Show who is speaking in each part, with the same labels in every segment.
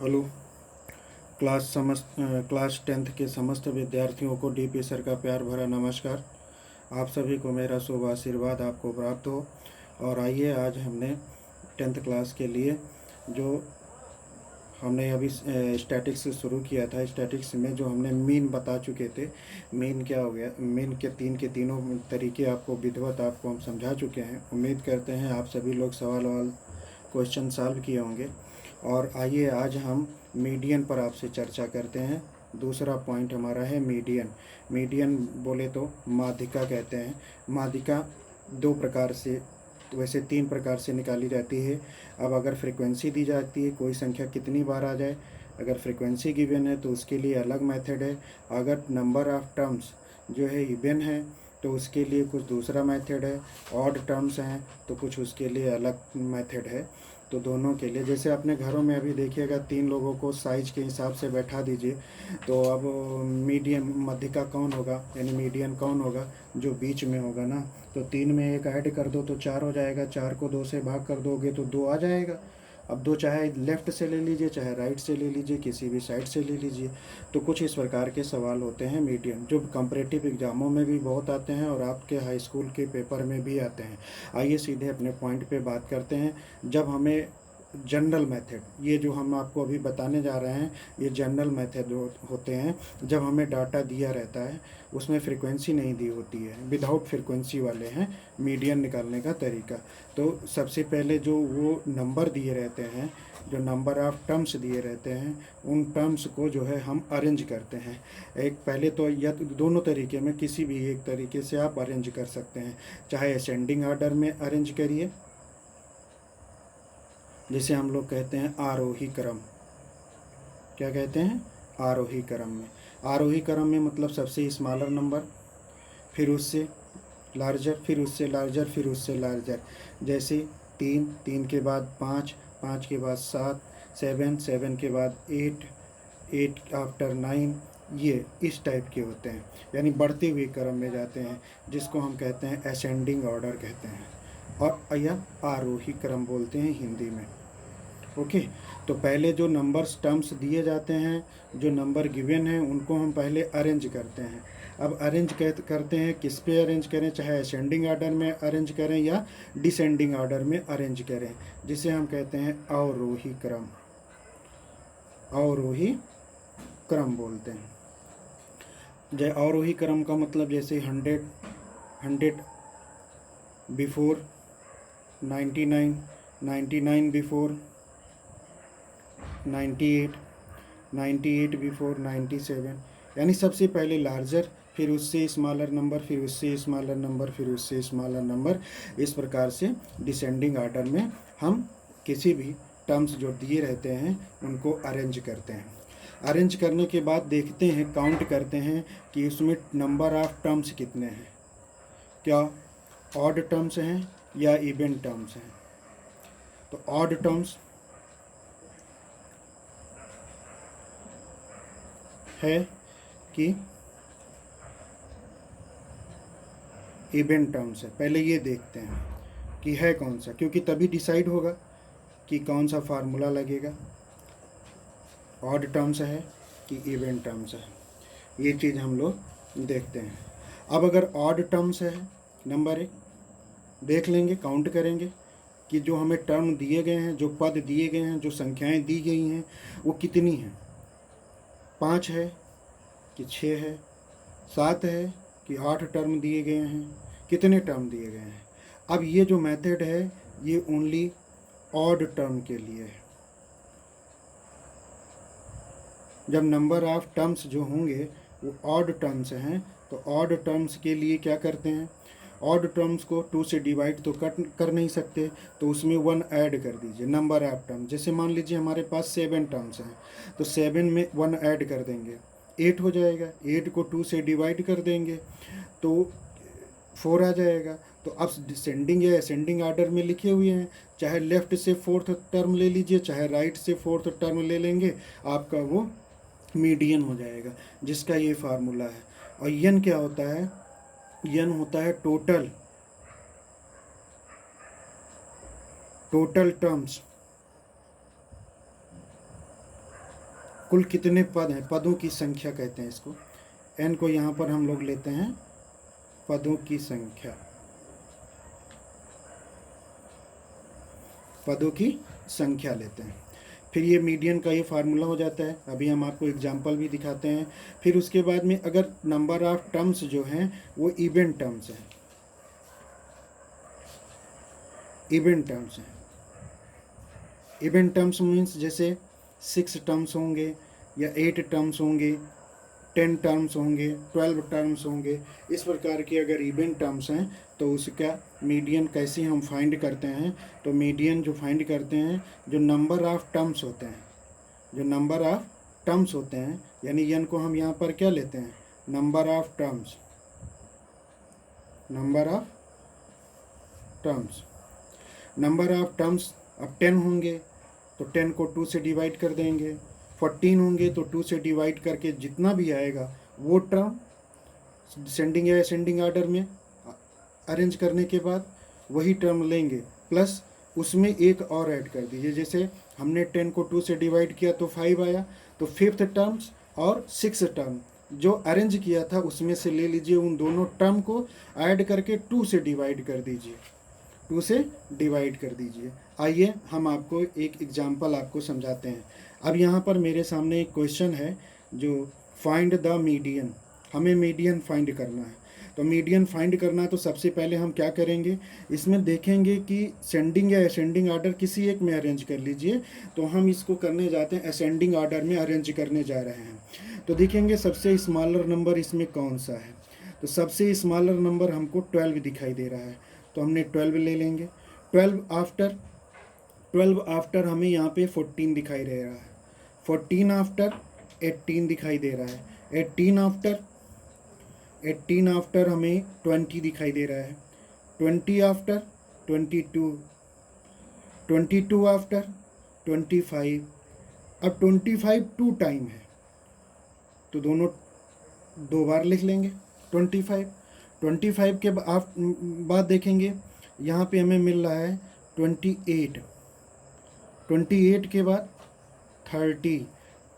Speaker 1: Hello. Class 10th के समस्त विद्यार्थियों को डीपी सर का प्यार भरा नमस्कार। आप सभी को मेरा शुभ आशीर्वाद आपको प्राप्त हो। और आइए, आज हमने 10th क्लास के लिए जो हमने अभी स्टैटिक्स से शुरू किया था, स्टैटिक्स में जो हमने मीन बता चुके थे, मीन क्या हो गया, मीन के तीनों तरीके आपको विधिवत आपको हम समझा चुके हैं। उम्मीद करते हैं आप सभी लोग सवाल क्वेश्चन सॉल्व किए होंगे। और आइए, आज हम मीडियन पर आपसे चर्चा करते हैं। दूसरा पॉइंट हमारा है मीडियन। मीडियन बोले तो माध्यिका कहते हैं। माध्यिका दो प्रकार से, वैसे 3 प्रकार से निकाली जाती है। अब अगर फ्रीक्वेंसी दी जाती है, कोई संख्या कितनी बार आ जाए, अगर फ्रीक्वेंसी गिवन है तो उसके लिए अलग मेथड है। अगर नंबर ऑफ टर्म्स जो है इवन है तो उसके लिए कुछ दूसरा मेथड है। ऑड टर्म्स हैं तो कुछ उसके लिए अलग मेथड है। तो दोनों के लिए, जैसे अपने घरों में अभी देखिएगा, 3 लोगों को साइज के हिसाब से बैठा दीजिए, तो अब मीडियन मध्यिका कौन होगा, यानी मीडियन कौन होगा, जो बीच में होगा ना। तो 3 में 1 ऐड कर दो तो 4 हो जाएगा, 4 को 2 से भाग कर दोगे तो 2 आ जाएगा। अब 2 चाहे लेफ़्ट से ले लीजिए, चाहे राइट से ले लीजिए, किसी भी साइड से ले लीजिए। तो कुछ इस प्रकार के सवाल होते हैं मीडियन, जो कंपैरेटिव एग्जामों में भी बहुत आते हैं और आपके हाई स्कूल के पेपर में भी आते हैं। आइए सीधे अपने पॉइंट पे बात करते हैं। जब हमें जनरल मेथड, ये जो हम आपको अभी बताने जा रहे हैं, ये जनरल मेथड होते हैं। जब हमें डाटा दिया रहता है, उसमें फ्रीक्वेंसी नहीं दी होती है, विदाउट फ्रीक्वेंसी वाले हैं मीडियन निकालने का तरीका। तो सबसे पहले जो वो नंबर दिए रहते हैं, जो नंबर ऑफ टर्म्स दिए रहते हैं, उन टर्म्स को जो है हम अरेंज करते हैं। एक पहले तो या तो दोनों तरीके में, किसी भी एक तरीके से आप अरेंज कर सकते हैं। चाहे असेंडिंग ऑर्डर में अरेंज करिए, जिसे हम लोग कहते हैं आरोही क्रम। क्या कहते हैं? आरोही क्रम में। आरोही क्रम में मतलब सबसे स्मॉलर नंबर, फिर उससे लार्जर, फिर उससे लार्जर, फिर उससे लार्जर। जैसे 3, 3 के बाद 5, 5 के बाद 7, 7, 7 के बाद 8, 8 आफ्टर 9। ये इस टाइप के होते हैं, यानी बढ़ते हुए क्रम में जाते हैं, जिसको हम कहते हैं असेंडिंग ऑर्डर कहते हैं, और यह आरोही क्रम बोलते हैं हिंदी में। ओके। तो पहले जो नंबर्स टर्म्स दिए जाते हैं, जो नंबर गिवन हैं, उनको हम पहले अरेंज करते हैं। अब अरेंज करते हैं, किस पे अरेंज करें, चाहे असेंडिंग ऑर्डर में अरेंज करें या डिसेंडिंग ऑर्डर में अरेंज करें, जिसे हम कहते हैं अवरोही क्रम। अवरोही क्रम बोलते हैं। अवरोही क्रम का मतलब जैसे 100 बिफोर 99, 99 बिफोर 98, 98 बिफोर 97, यानी सबसे पहले लार्जर, फिर उससे स्मॉलर नंबर, फिर उससे स्मॉलर नंबर, फिर उससे स्मॉलर नंबर। इस प्रकार से डिसेंडिंग ऑर्डर में हम किसी भी टर्म्स जो दिए रहते हैं उनको अरेंज करते हैं। अरेंज करने के बाद देखते हैं, काउंट करते हैं कि उसमें नंबर ऑफ टर्म्स कितने हैं, क्या ऑड टर्म्स हैं या इवन टर्म्स हैं। तो ऑड टर्म्स है कि इवन टर्म्स है, पहले ये देखते हैं कि है कौन सा, क्योंकि तभी डिसाइड होगा कि कौन सा फार्मूला लगेगा। ऑड टर्म्स है कि इवन टर्म्स है, ये चीज़ हम लोग देखते हैं। अब अगर ऑड टर्म्स है, नंबर 1 देख लेंगे, काउंट करेंगे कि जो हमें टर्म दिए गए हैं, जो पद दिए गए हैं, जो संख्याएं दी गई हैं, वो कितनी हैं। 5 है कि 6 है, 7 है कि 8 टर्म दिए गए हैं, कितने टर्म दिए गए हैं। अब ये जो मेथड है, ये ओनली ऑड टर्म के लिए है। जब नंबर ऑफ टर्म्स जो होंगे वो ऑड टर्म्स हैं, तो ऑड टर्म्स के लिए क्या करते हैं, ऑड टर्म्स को 2 से डिवाइड तो कर नहीं सकते, तो उसमें 1 ऐड कर दीजिए नंबर ऑफ टर्म्स। जैसे मान लीजिए हमारे पास 7 टर्म्स हैं, तो 7 में 1 ऐड कर देंगे, 8 हो जाएगा। 8 को 2 से डिवाइड कर देंगे तो 4 आ जाएगा। तो अब डिसेंडिंग या असेंडिंग ऑर्डर में लिखे हुए हैं, चाहे लेफ्ट से 4th टर्म ले लीजिए, चाहे राइट से 4th टर्म ले लेंगे, आपका वो मीडियन हो जाएगा, जिसका ये फार्मूला है। और यन क्या होता है, यन होता है टोटल टर्म्स कुल कितने पद हैं, पदों की संख्या कहते हैं इसको। n को यहाँ पर हम लोग लेते हैं पदों की संख्या, पदों की संख्या लेते हैं। फिर ये मीडियन का ये फार्मूला हो जाता है। अभी हम आपको एग्जांपल भी दिखाते हैं। फिर उसके बाद में अगर नंबर ऑफ टर्म्स जो हैं वो इवन टर्म्स हैं, इवन टर्म्स हैं। इवन टर्म्स मीन्स जैसे 6 टर्म्स होंगे या 8 टर्म्स होंगे, 10 टर्म्स होंगे, 12 टर्म्स होंगे। इस प्रकार की अगर इवन टर्म्स हैं तो उसका मीडियन कैसे हम फाइंड करते हैं, तो मीडियन जो फाइंड करते हैं, जो नंबर ऑफ टर्म्स होते हैं, जो नंबर ऑफ टर्म्स होते हैं, यानी n को हम यहाँ पर क्या लेते हैं, number of terms, number of terms, number of terms. अब 10 होंगे तो 10 को 2 से डिवाइड कर देंगे, 14 होंगे तो 2 से डिवाइड करके जितना भी आएगा वो टर्म डिसेंडिंग या असेंडिंग ऑर्डर में अरेंज करने के बाद वही टर्म लेंगे, प्लस उसमें एक और ऐड कर दीजिए। जैसे हमने 10 को 2 से डिवाइड किया तो 5 आया, तो 5th टर्म्स और 6th टर्म जो अरेंज किया था उसमें से ले लीजिए, उन दोनों टर्म को ऐड करके 2 से डिवाइड कर दीजिए, 2 से डिवाइड कर दीजिए। आइए हम आपको एक एग्जांपल आपको समझाते हैं। अब यहाँ पर मेरे सामने एक क्वेश्चन है जो फाइंड द मीडियन, हमें मीडियन फाइंड करना है। तो मीडियन फाइंड करना है तो सबसे पहले हम क्या करेंगे, इसमें देखेंगे कि सेंडिंग या असेंडिंग ऑर्डर किसी एक में अरेंज कर लीजिए। तो हम इसको करने जाते हैं, असेंडिंग ऑर्डर में अरेंज करने जा रहे हैं। तो देखेंगे सबसे स्मॉलर नंबर इसमें कौन सा है, तो सबसे स्मॉलर नंबर हमको 12 दिखाई दे रहा है, तो हमने 12 ले लेंगे। 12 आफ्टर हमें यहाँ पे 14 दिखाई दे रहा है, 14 आफ्टर 18 दिखाई दे रहा है, 18 आफ्टर हमें 20 दिखाई दे रहा है, 20 आफ्टर 22, 22 आफ्टर 25। अब 25 2 टाइम है तो दोनों 2 बार लिख लेंगे 25। 25 के बाद देखेंगे यहाँ पे हमें मिल रहा है 28, 28 के बाद 30।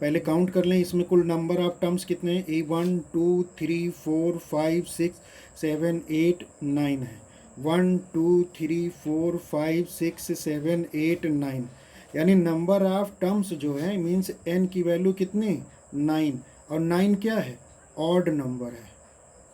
Speaker 1: पहले काउंट कर लें, इसमें कुल नंबर ऑफ टर्म्स कितने हैं, 1 2 3 4 5 6 7 8 9 है। 1 2 3 4 5 6 7 8 9, यानी नंबर ऑफ टर्म्स जो है मीन्स n की वैल्यू कितनी, 9। और 9 क्या है, ऑड नंबर है।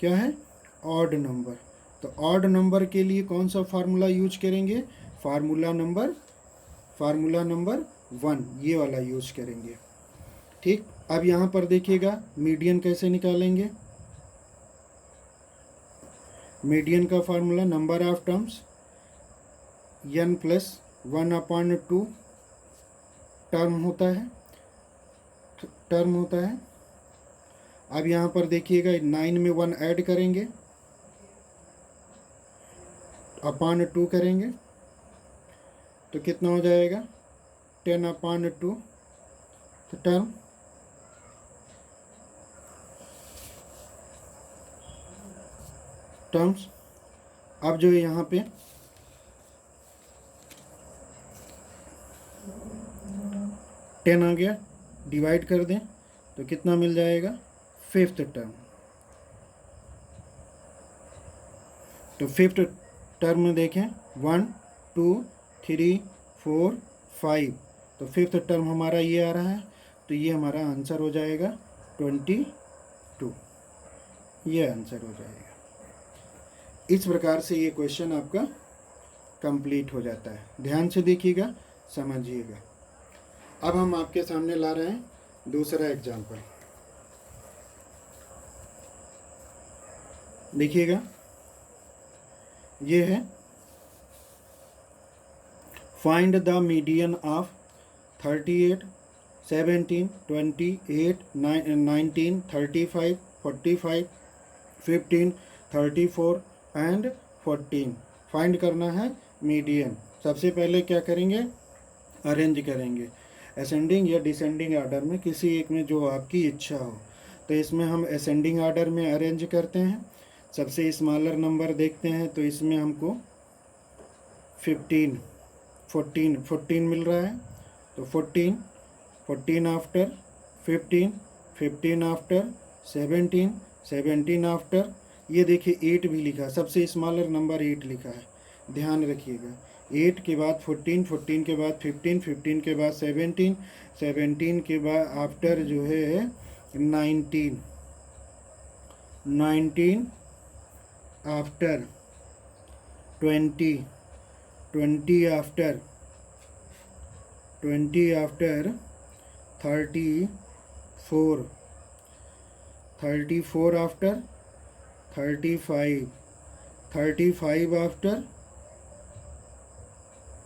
Speaker 1: क्या है, ऑड नंबर। तो ऑड नंबर के लिए कौन सा फार्मूला यूज करेंगे, फार्मूला नंबर 1 ये वाला यूज करेंगे। ठीक, अब यहाँ पर देखिएगा मीडियन कैसे निकालेंगे। मीडियन का formula number of terms n + 1/2 term होता है। अब यहाँ पर देखिएगा 9 में 1 ऐड करेंगे, /2 करेंगे तो कितना हो जाएगा, 10/2 टर्म। टर्म्स। अब जो यहाँ पे 10 आ गया, डिवाइड कर दें तो कितना मिल जाएगा, 5th टर्म। तो 5th टर्म में देखें 1 2 3 4 5, तो 5th टर्म हमारा ये आ रहा है, तो ये हमारा आंसर हो जाएगा 22, ये आंसर हो जाएगा। इस प्रकार से ये क्वेश्चन आपका कंप्लीट हो जाता है। ध्यान से देखिएगा, समझिएगा। अब हम आपके सामने ला रहे हैं दूसरा एग्जाम्पल। देखिएगा, ये है find the median of 38 17 28 19 35 45 15 34 and 14। Find करना है मीडियन। सबसे पहले क्या करेंगे, अरेंज करेंगे असेंडिंग या डिसेंडिंग ऑर्डर में, किसी एक में जो आपकी इच्छा हो। तो इसमें हम असेंडिंग ऑर्डर में अरेंज करते हैं। सबसे स्मॉलर नंबर देखते हैं, तो इसमें हमको 14 मिल रहा है, तो 14 आफ्टर 15, 15 आफ्टर 17, 17 आफ्टर, ये देखिए 8 भी लिखा, सबसे स्मॉलर नंबर 8 लिखा है, ध्यान रखिएगा। 8 के बाद 14, 14 के बाद 15, 15 के बाद 17, 17 के बाद आफ्टर जो है 19, 19 after 20, 20 after 20 after 34, 34 after 35, 35 after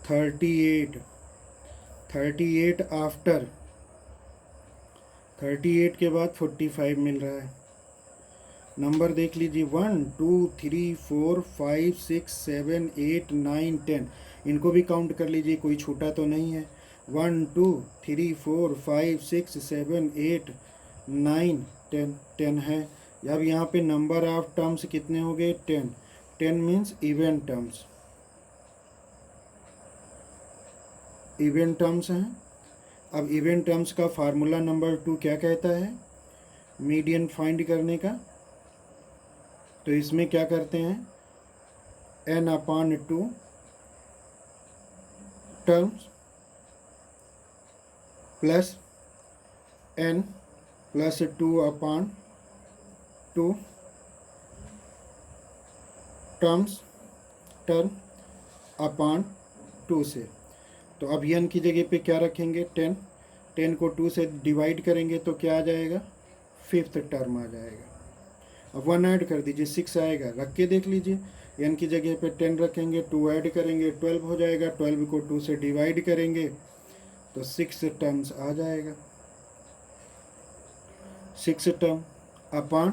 Speaker 1: 38, 38 after 38 के बाद 45 मिल रहा है। नंबर देख लीजिए 1 2 3 4 5 6 7 8 9 10, इनको भी काउंट कर लीजिए, कोई छूटा तो नहीं है। 1 2 3 4 5 6 7 8 9 10, 10 है। अब यहाँ पे नंबर ऑफ टर्म्स कितने हो गए? 10, 10 means even terms, even terms हैं। अब इवन टर्म्स का फार्मूला नंबर 2 क्या कहता है? मीडियन फाइंड करने का। तो इसमें क्या करते हैं? n/2 terms plus n plus 2/2 terms, term upon 2 से। तो अब n की जगह पे क्या रखेंगे? 10, 10 को 2 से डिवाइड करेंगे तो क्या आ जाएगा? 5th टर्म आ जाएगा। अब 1 ऐड कर दीजिए, 6 आएगा, रख के देख लीजिए। n की जगह पे 10 रखेंगे, 2 ऐड करेंगे, 12 हो जाएगा, 12 को 2 से डिवाइड करेंगे तो 6 टर्म्स आ जाएगा। 6 टर्म अपॉन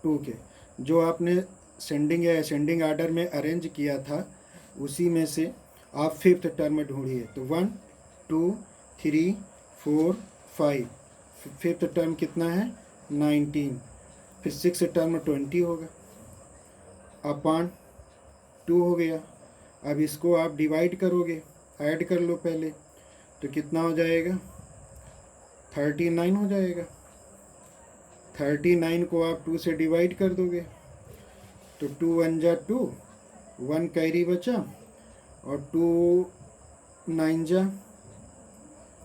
Speaker 1: 2 के, जो आपने सेंडिंग या असेंडिंग आर्डर में अरेंज किया था उसी में से आप 5th टर्म ढूंढिए। तो 1 2 3 4 5, 5th टर्म कितना है? 19, फिर 6 टर्म 20 होगा, अपॉन 2 हो गया। अब इसको आप डिवाइड करोगे, ऐड कर लो पहले, तो कितना हो जाएगा? 39 हो जाएगा। 39 को आप 2 से डिवाइड कर दोगे तो 2 1 जा 2, 1 कैरी बचा, और 2 9 जा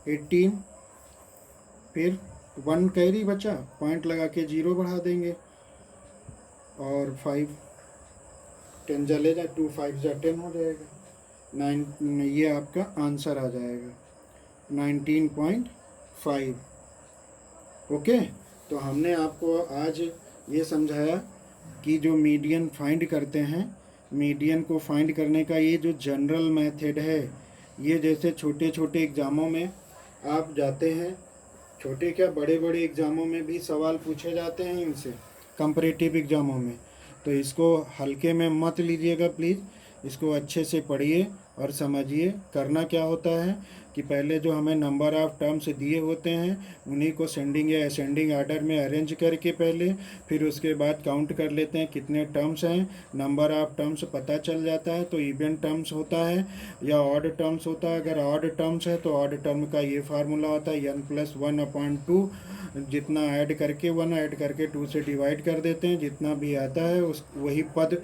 Speaker 1: 18, फिर 1 कैरी बचा, पॉइंट लगा के 0 बढ़ा देंगे, और 5 10 जा ले जा, 2 5 जा 10 हो जाएगा। 9, ये आपका आंसर आ जाएगा 19.5। ओके, तो हमने आपको आज ये समझाया कि जो मीडियन फाइंड करते हैं, मीडियन को फाइंड करने का ये जो जनरल मेथड है, ये जैसे छोटे छोटे एग्ज़ामों में आप जाते हैं, छोटे क्या बड़े बड़े एग्ज़ामों में भी सवाल पूछे जाते हैं इनसे, कंपैरेटिव एग्ज़ामों में। तो इसको हल्के में मत लीजिएगा प्लीज़, इसको अच्छे से पढ़िए और समझिए। करना क्या होता है कि पहले जो हमें नंबर ऑफ टर्म्स दिए होते हैं उन्हीं को सेंडिंग या असेंडिंग आर्डर में अरेंज करके पहले, फिर उसके बाद काउंट कर लेते हैं कितने टर्म्स हैं, नंबर ऑफ टर्म्स पता चल जाता है तो इवन टर्म्स होता है या ऑड टर्म्स होता है। अगर ऑड टर्म्स है तो ऑड टर्म का ये फार्मूला होता है n+1/2, जितना ऐड करके 1 ऐड करके 2 से डिवाइड कर देते हैं, जितना भी आता है उस वही पद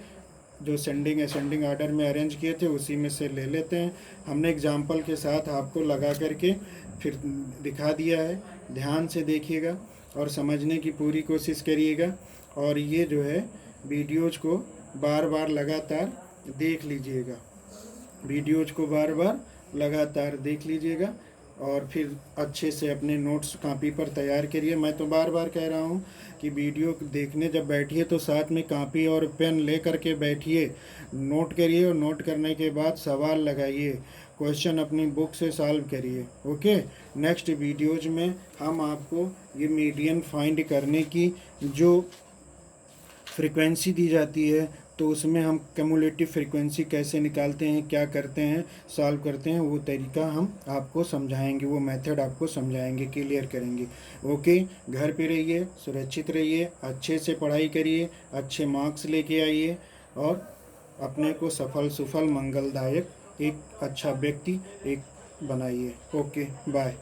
Speaker 1: जो सेंडिंग असेंडिंग आर्डर में अरेंज किए थे उसी में से ले लेते हैं। हमने एग्जाम्पल के साथ आपको लगा करके फिर दिखा दिया है, ध्यान से देखिएगा और समझने की पूरी कोशिश करिएगा। और ये जो है वीडियोज़ को बार बार लगातार देख लीजिएगा, वीडियोज़ को बार बार लगातार देख लीजिएगा और फिर अच्छे से अपने नोट्स कॉपी पर तैयार करिए। मैं तो बार बार कह रहा हूँ कि वीडियो देखने जब बैठिए तो साथ में कॉपी और पेन ले करके बैठिए, नोट करिए और नोट करने के बाद सवाल लगाइए, क्वेश्चन अपनी बुक से सॉल्व करिए। ओके, नेक्स्ट वीडियोज में हम आपको ये मीडियन फाइंड करने की जो फ्रीक्वेंसी दी जाती है तो उसमें हम क्यूमुलेटिव फ्रीक्वेंसी कैसे निकालते हैं, क्या करते हैं, सॉल्व करते हैं, वो तरीका हम आपको समझाएंगे, वो मेथड आपको समझाएंगे, क्लियर करेंगे। ओके, घर पे रहिए, सुरक्षित रहिए, अच्छे से पढ़ाई करिए, अच्छे मार्क्स लेके आइए और अपने को सफल सुफल मंगलदायक एक अच्छा व्यक्ति एक बनाइए। Okay, bye.